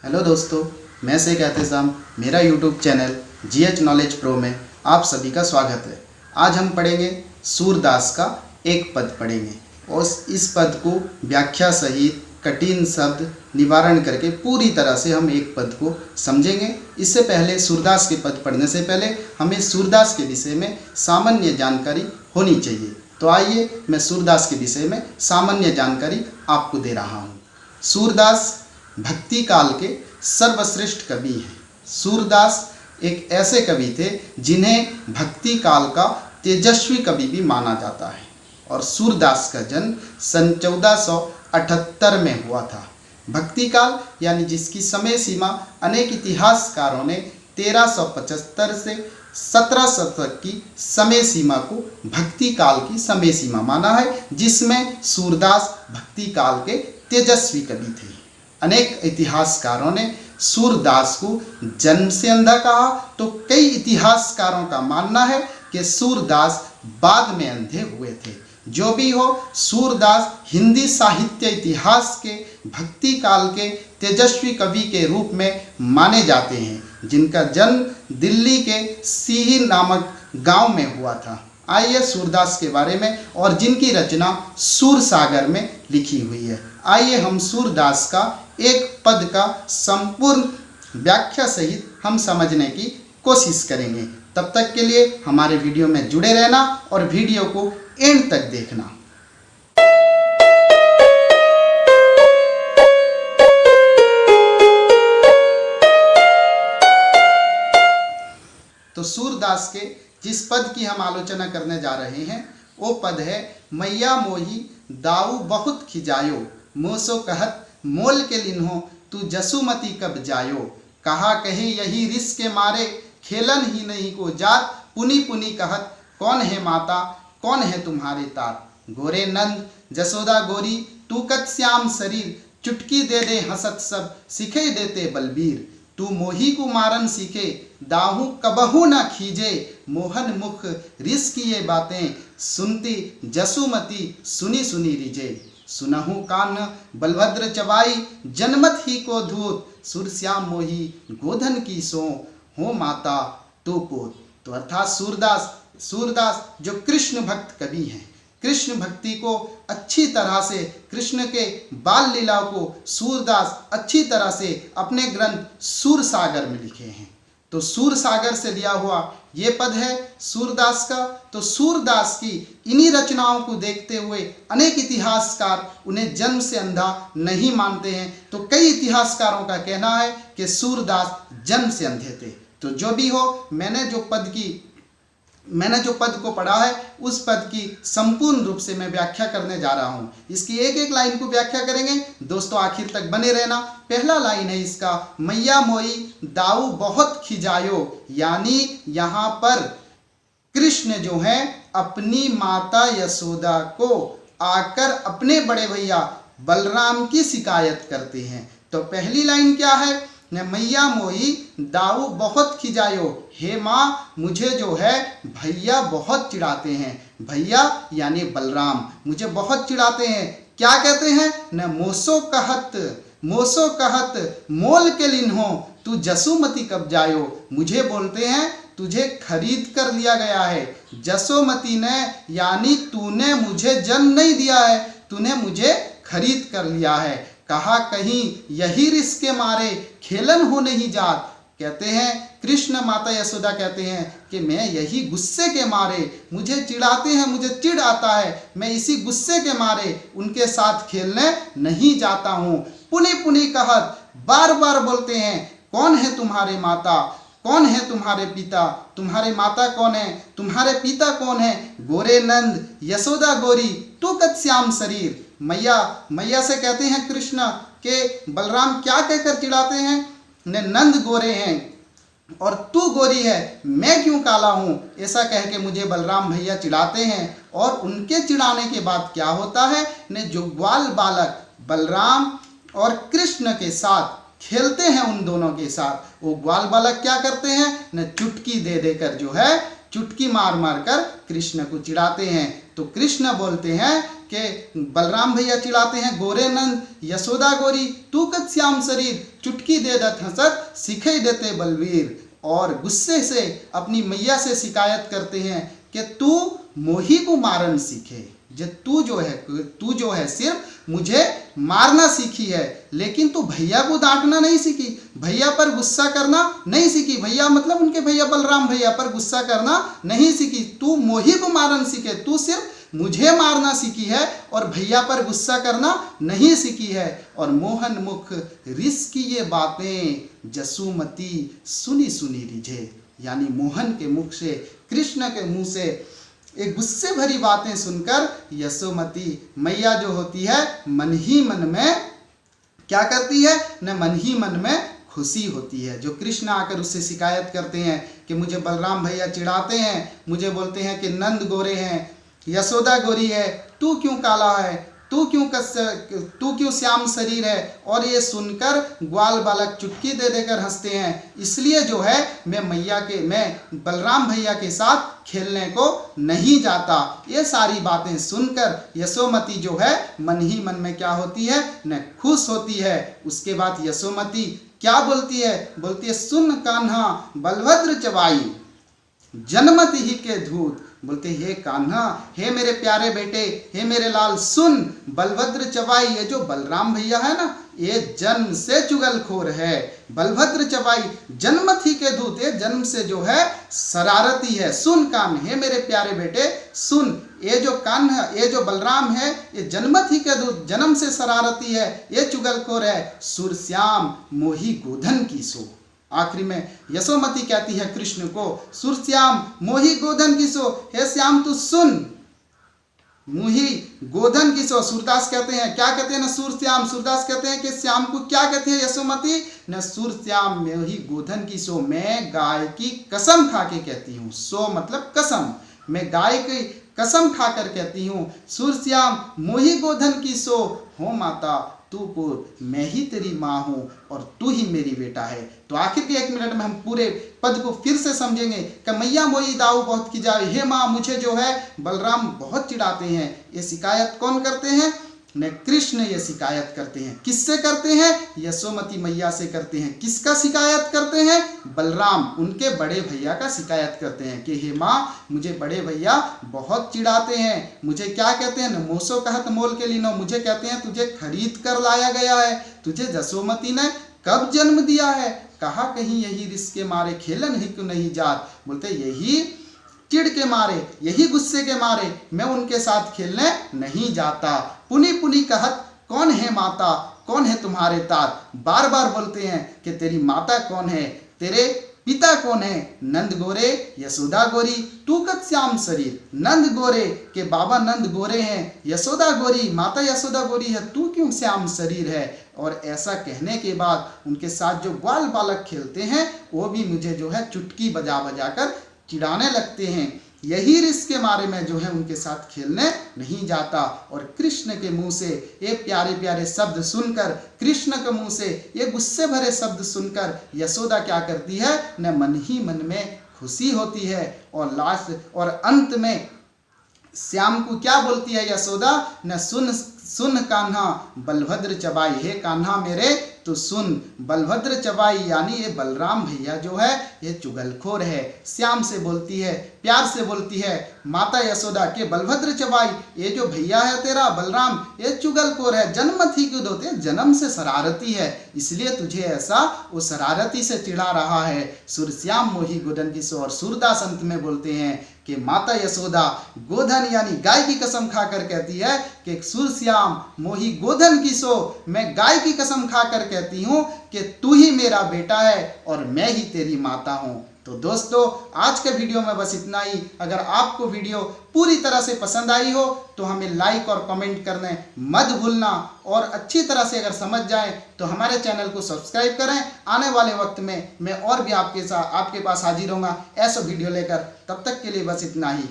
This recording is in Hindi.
हेलो दोस्तों, मैं शेख एहतेशाम। मेरा YouTube channel GH knowledge pro में आप सभी का स्वागत है। आज हम पढ़ेंगे सूरदास का एक पद पढ़ेंगे और इस पद को व्याख्या सहित कठिन शब्द निवारण करके पूरी तरह से हम एक पद को समझेंगे। इससे पहले सूरदास के पद पढ़ने से पहले हमें सूरदास के विषय में सामान्य जानकारी होनी चाहिए। तो आइए मैं सूरदास के विषय में सामान्य जानकारी आपको दे रहा हूँ। सूरदास भक्ति काल के सर्वश्रेष्ठ कवि हैं। सूरदास एक ऐसे कवि थे जिन्हें भक्ति काल का तेजस्वी कवि भी माना जाता है और सूरदास का जन्म सन 1478 में हुआ था। भक्ति काल यानी जिसकी समय सीमा अनेक इतिहासकारों ने 1375 से 17 शतक की समय सीमा को भक्ति काल की समय सीमा माना है, जिसमें सूरदास भक्ति काल के तेजस्वी कवि थे। अनेक इतिहासकारों ने सूरदास को जन्म से अंधा कहा, तो कई इतिहासकारों का मानना है कि सूरदास बाद में अंधे हुए थे। जो भी हो, सूरदास हिंदी साहित्य इतिहास के भक्ति काल के तेजस्वी कवि के रूप में माने जाते हैं, जिनका जन्म दिल्ली के सीही नामक गांव में हुआ था। आइए सूरदास के बारे में और जिनकी रचना सूरसागर में लिखी हुई है। आइए हम सूरदास का एक पद का संपूर्ण व्याख्या सहित हम समझने की कोशिश करेंगे। तब तक के लिए हमारे वीडियो में जुड़े रहना और वीडियो को एंड तक देखना। तो सूरदास के जिस पद की हम आलोचना करने जा रहे हैं वो पद है, मैया मोही दाऊ बहुत खिजायो, मोसो कहत मोल के लिन्हो तू जसुमती कब जायो। कहा कहे यही रिस के मारे, खेलन ही नहीं को जात, पुनी पुनी कहत कौन है माता, कौन है तुम्हारे तार। गोरे नंद जसोदा गोरी तू कत श्याम शरीर, चुटकी दे दे हसत सब सिखे देते बलबीर। तू मोही को मारन सीखे, दाहू कबहू न खीजे, मोहन मुख रिस की ये बातें, सुनती जसुमती सुनी सुनी रिजे। सुनहु कान बलभद्र चबाई, जनमत ही को धूत, सुरश्याम मोही गोधन की सो, हो माता तो पोत। तो अर्थात सूरदास जो कृष्ण भक्त कवि हैं, कृष्ण भक्ति को अच्छी तरह से, कृष्ण के बाल लीला को सूरदास अच्छी तरह से अपने ग्रंथ सूरसागर में लिखे हैं। तो सूरसागर से लिया हुआ ये पद है सूरदास का। तो सूरदास की इन्हीं रचनाओं को देखते हुए अनेक इतिहासकार उन्हें जन्म से अंधा नहीं मानते हैं। तो कई इतिहासकारों का कहना है कि सूरदास जन्म से अंधे थे। तो जो भी हो, मैंने जो पद को पढ़ा है उस पद की संपूर्ण रूप से मैं व्याख्या करने जा रहा हूँ। इसकी एक एक लाइन को व्याख्या करेंगे। दोस्तों आखिर तक बने रहना। पहला लाइन है इसका, मैया मोई दाऊ बहुत खिजायो, यानी यहाँ पर कृष्ण जो है अपनी माता यशोदा को आकर अपने बड़े भैया बलराम की शिकायत करते हैं। तो पहली लाइन क्या है, मैया मोही दाऊ बहुत खिजायो, हे माँ मुझे जो है भैया बहुत चिढ़ाते हैं। भैया यानी बलराम मुझे बहुत चिढ़ाते हैं। क्या कहते हैं, न मोसो कहत मोल के लिन्हो तू जसुमती कब जायो। मुझे बोलते हैं तुझे खरीद कर लिया गया है। जसोमती ने यानी तूने मुझे जन्म नहीं दिया है, तूने मुझे खरीद कर लिया है। कहा कहीं यही रिस के मारे, खेलन हो नहीं जात। कहते हैं कृष्ण माता यशोदा कहते हैं कि मैं यही गुस्से के मारे, मुझे चिढ़ाते हैं, मुझे चिढ़ आता है, मैं इसी गुस्से के मारे उनके साथ खेलने नहीं जाता हूँ। पुनी पुनी कहत, बार बार बोलते हैं कौन है तुम्हारे माता, कौन है तुम्हारे पिता, तुम्हारे माता कौन है, तुम्हारे पिता कौन है। गोरे नंद यशोदा गोरी तू कत श्याम शरीर। मैया से कहते हैं कृष्ण के बलराम क्या कहकर चिढ़ाते हैं, ने नंद गोरे हैं और तू गोरी है, मैं क्यों काला हूँ, ऐसा कह के मुझे बलराम भैया चिढ़ाते हैं। और उनके चिढ़ाने के बाद क्या होता है, ने जो ग्वाल बालक बलराम और कृष्ण के साथ खेलते हैं, उन दोनों के साथ वो ग्वाल बालक क्या करते हैं, ने चुटकी दे देकर जो है चुटकी मार मार कर कृष्ण को चिढ़ाते हैं। तो कृष्ण बोलते हैं कि बलराम भैया चिढ़ाते हैं, गोरे नंद यशोदा गोरी तू कत श्याम शरीर, चुटकी दे दत हंसत सिखे देते बलवीर। और गुस्से से अपनी मैया से शिकायत करते हैं कि तू मोही को मारन सीखे, जे तू जो है सिर्फ मुझे मारना सीखी है, लेकिन तू भैया को डांटना नहीं सीखी, भैया पर गुस्सा करना नहीं सीखी। भैया मतलब उनके भैया बलराम भैया पर गुस्सा करना नहीं सीखी। तू मोही को मारन सीखे, तू सिर्फ मुझे मारना सीखी है और भैया पर गुस्सा करना नहीं सीखी है। और मोहन मुख रिस की ये बातें जसुमती सुनी सुनी रिझे, यानी मोहन के मुख से, कृष्ण के मुंह से एक गुस्से भरी बातें सुनकर यशोमती मैया जो होती है मन ही मन में क्या करती है न, मन ही मन में खुशी होती है। जो कृष्ण आकर उससे शिकायत करते हैं कि मुझे बलराम भैया चिढ़ाते हैं, मुझे बोलते हैं कि नंद गोरे हैं, यशोदा गोरी है, तू क्यों काला है, तू क्यों श्याम शरीर है, और ये सुनकर ग्वाल बालक चुटकी दे देकर हंसते हैं। इसलिए जो है मैं बलराम भैया के साथ खेलने को नहीं जाता। ये सारी बातें सुनकर यशोमती जो है मन ही मन में क्या होती है न, खुश होती है। उसके बाद यशोमती क्या बोलती है, सुन कान्हा बलभद्र चवाई जन्मत ही के धूत। बोलते हे कान्हा, हे मेरे प्यारे बेटे, हे मेरे लाल, सुन बलभद्र चवाई, ये जो बलराम भैया है ना, ये जन्म से चुगलखोर है। बलभद्र चवाई जन्मत ही के दूत, ये जन्म से जो है शरारती है। सुन कान, हे मेरे प्यारे बेटे सुन, ये जो कान है, ये जो बलराम है, ये जन्मत ही के दूत, जन्म से शरारती है, ये चुगलखोर है। सुरश्याम मोही गोधन की सो। आखिरी में यशोमती कहती है कृष्ण को, सुरश्याम मोही गोधन की सो, हे श्याम तू सुन, मोही गोधन की सो। सूरदास कहते हैं, क्या कहते हैं ना, सुरश्याम। सूरदास कहते हैं कि श्याम को क्या कहती है यशोमती न, सुरश्याम मोही गोधन की सो, मैं गाय की कसम खा के कहती हूँ। सो मतलब कसम, मैं गाय की कसम खाकर कहती हूँ। सुरश्याम मोही गोधन की सो, हो माता तू पुर, मैं ही तेरी माँ हूँ और तू ही मेरी बेटा है। तो आखिर के 1 मिनट में हम पूरे पद को फिर से समझेंगे कि मैया मोई दाऊ बहुत की जावे, हे माँ मुझे जो है बलराम बहुत चिढ़ाते हैं। ये शिकायत कौन करते हैं न, कृष्ण ये शिकायत करते हैं। किससे करते हैं? यशोमती मैया से करते हैं। किसका शिकायत करते हैं? बलराम, उनके बड़े भैया का शिकायत करते हैं कि हे माँ मुझे बड़े भैया बहुत चिढ़ाते हैं। मुझे क्या कहते हैं न, मोसो कहत मोल के लीनो, मुझे कहते हैं तुझे खरीद कर लाया गया है, तुझे जसोमती ने कब जन्म दिया है, कहा कहीं यही रिस के मारे खेलन ही क्यों नहीं जात। बोलते यही चिढ़ के मारे, यही गुस्से के मारे मैं उनके साथ खेलने नहीं जाता। पुनी पुनी कहत कौन है माता, कौन है तुम्हारे तात। बार बार बोलते हैं कि तेरी माता कौन है, तेरे पिता कौन है। नंद गोरे यशोदा गोरी तू कत श्याम शरीर, नंद गोरे के बाबा नंद गोरे हैं, यशोदा गोरी माता यशोदा गोरी है, तू क्यों श्याम शरीर है। और ऐसा कहने के बाद उनके साथ जो ग्वाल बालक खेलते हैं वो भी मुझे जो है चुटकी बजा बजा कर चिढ़ाने लगते हैं। यही रिस के मारे में जो है उनके साथ खेलने नहीं जाता। और कृष्ण के मुंह से ये प्यारे प्यारे शब्द सुनकर, कृष्ण के मुंह से ये गुस्से भरे शब्द सुनकर यशोदा क्या करती है न, मन ही मन में खुशी होती है। और लास्ट और अंत में श्याम को क्या बोलती है यशोदा न, सुन कान्हा बलभद्र चबाई, हे कान्हा मेरे तो सुन बलभद्र चबाई, यानी ये बलराम भैया जो है ये चुगलखोर है। श्याम से बोलती है, प्यार से बोलती है माता यशोदा के बलभद्र चबाई, ये जो भैया है तेरा बलराम ये चुगलखोर है, जन्मत ही क्यों होते, जन्म से शरारती है, इसलिए तुझे ऐसा वो शरारती से चिढ़ा रहा है। सुरश्याम मोही गोधन की सो। और सूरदास अंत में बोलते हैं कि माता यशोदा गोधन यानी गाय की कसम खाकर कहती है कि सुरश्याम मोही गोधन की सो, मैं गाय की कसम खाकर कहती हूँ कि तू ही मेरा बेटा है और मैं ही तेरी माता हूँ। तो दोस्तों आज के वीडियो में बस इतना ही। अगर आपको वीडियो पूरी तरह से पसंद आई हो तो हमें लाइक और कमेंट करने मत भूलना, और अच्छी तरह से अगर समझ जाए तो हमारे चैनल को सब्सक्राइब करें। आने वाले वक्त में मैं और भी आपके पास हाजिर होऊंगा ऐसा वीडियो लेकर। तब तक के लिए बस इतना ही।